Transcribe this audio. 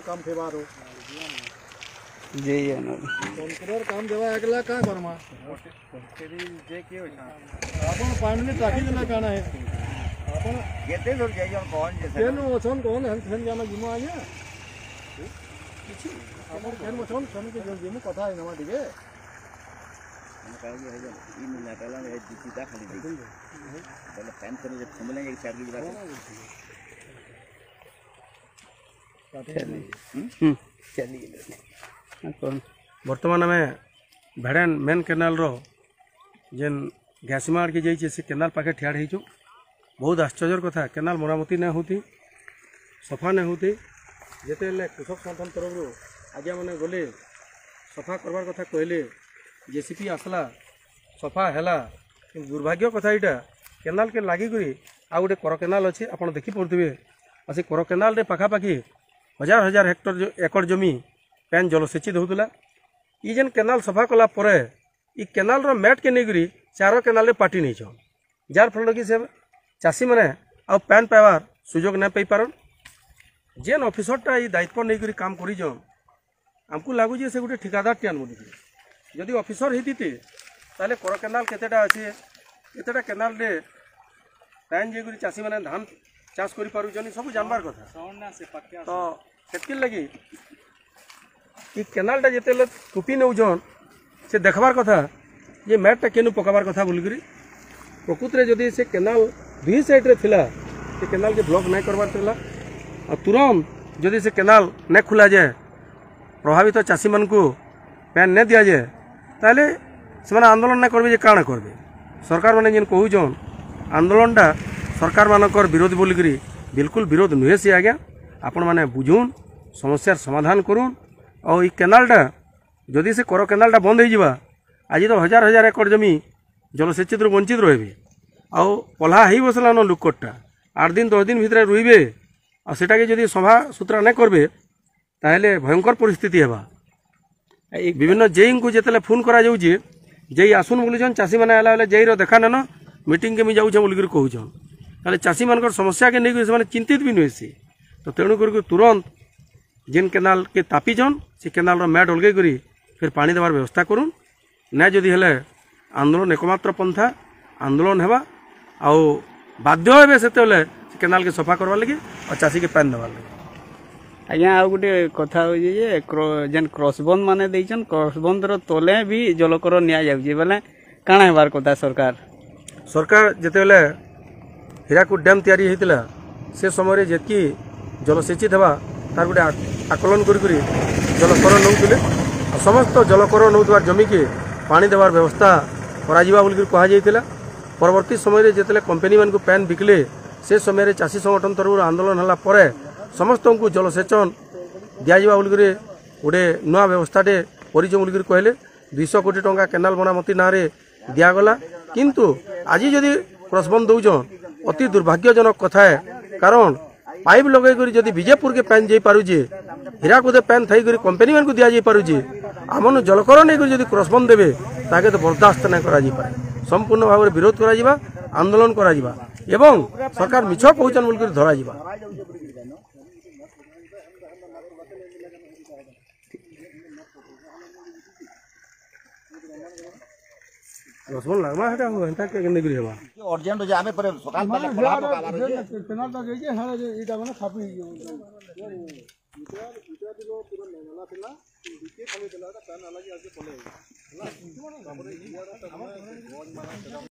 काम फेबारो जी है ना कंप्यूटर काम देवा एकला का करमा तेरी जे के होता आपण पाणी टाकी देला काना है आपण केते लोग जाइयो कौन जे केनो ओछन कौन हन जाना जिमो आया आपण केन ओछन सन के जो जिमो कथा है नमा दिगे काई है जे इन ना पहला है जीता खाली दे बोले फैन करे जे फमले एक साइड की बात बर्तमान आम भेड़ेन मेन केनाल रो जेन घासीमाड़ के जाइए से केनाल पाखे ठियाड़ हो बहुत आश्चर्य कथा केनाल मरामती नहीं होती सफा नहीं होती जिते कृषक संगठन तरफ आज्ञा मैंने गले सफा करवार कथा कहले जेसीपी आसला सफा है दुर्भाग्य कथा यहाँ केनाल के लगिक आ गए कर केनाल अच्छे आप देखिपे और से कर केनाल पाखापाखि हजार हजार हेक्टर एकड़ जमी पैन जलसेचित होता ये जेन केनाल सफा कला परे ई केनाल रो मैट के नहीं चार केनाल पार्टी नहीं छन जार फल कि से चाषी मैंने आ पैन पाइबार सुजोग नहीं पाई पारन जेन ऑफिसरटा ये दायित्व नहीं काम करिजन आमको लगुच से गोटे ठिकादार टियान बोली जदि ऑफिसर होती ताले कर केनाल केतेटा अच्छे केतेटा केनाल रे पैन जे चाषी मैंने धान चाष कर सब जानवर कथा तो से लगी कि केनालटा जिते टुपी नौजन से देखबार कथा ये मैटटा केनु पकाबार कथा बोलिक प्रकृत में जदि से केनाल दुई साइड्रे थिला से केनाल के ब्लॉक नहीं करबार थिला और तुरंत जदि से केनाल नहीं खुला जाए प्रभावित तो चाषी मान को पैन नहीं दि जाए ताले से आंदोलन नहीं करबे काण करबे सरकार मैंने जेन कहून आंदोलनटा सरकार मानकर विरोध बोलिक बिल्कुल विरोध नुहे सी आज्ञा आपण मैंने बुझुन समस्यार समाधान करुन और ये केनालटा जदि से कर केनालटा बंद हो आज तो हजार हजार एकड़ जमी जलसेचित वंचित रहे आउ पल्हा हो बसलान लुकटा 8 दिन 10 दिन भितर रुइबे और सेटा के जदि सभा सुतरा नहीं करबे ताहले भयंकर परिस्थिति हेबा विभिन्न जेई को जेतले फोन करा जाउची जेई आसुन बोलुछन चाषी माने आला बेले जेई रो देखा नेन मीटिंग के मी जाउछन बोलिक कहउछन ताले चाषी मानकर समस्या के नहीं से चिंतित भी नुहे सी तो तेणु कर तुरंत जेन केनाल के तापीछन से केनाल मैट अलगे करी फिर पानी देवार व्यवस्था करुन ना जदि हेले आंदोलन एकमात्र पंथा आंदोलन हेबा आउ बाध्य हेबे सेते केनाल के सफा करवा लगे और चाषी के पैन देवार लगे आज्ञा आ गोटे कथा हो जेन क्रॉसबंद माने देइछन क्रॉसबंद रो तले भी जलकर निया जाउची बेले काना हेबार कथा सरकार जेते बेले हीराकुद डैम तैयारी होता से समय जेतकी जलसेचित हेबा तार गोटे आकलन कर जलकर नौले समस्त जलकर नौबार जमी के पानी देवार व्यवस्था करा कहुला परवर्ती समय जिते कंपनी मान को पैन बिकले से समय चाषी संगठन तरफ आंदोलन है समस्त को जलसेचन दिजा बोलिक गोटे नुआ व्यवस्थाटे परिचय बोलिक कहले 200 कोटी टंका केनाल बनामती ना दिगला किंतु आज जदि क्रॉसबंद दौन अति दुर्भाग्यजनक कथा है कारण पाइप लगे जदि विजयपुर के पैन जाई पारुजे हीराकुद पैन थई कंपनी मान को दिया जाई पारुजे आमन जलकर नहीं जदि क्रॉसबंद देवे ताके तो बर्दाश्त नहीं करा पाए संपूर्ण भाव में विरोध करा आंदोलन करा एवं सरकार मिछ कहचन बोल धरा रसबन लागमा हटा हेंता के निगरी हेबा अर्जेंट जामे पर सकाल पहले खला पकाबार जे केनाल ता जे हां जे इटा माने खापी इटा दिलो पूरा नेला थिला बीके खाली देला पैन अलग आके पले हला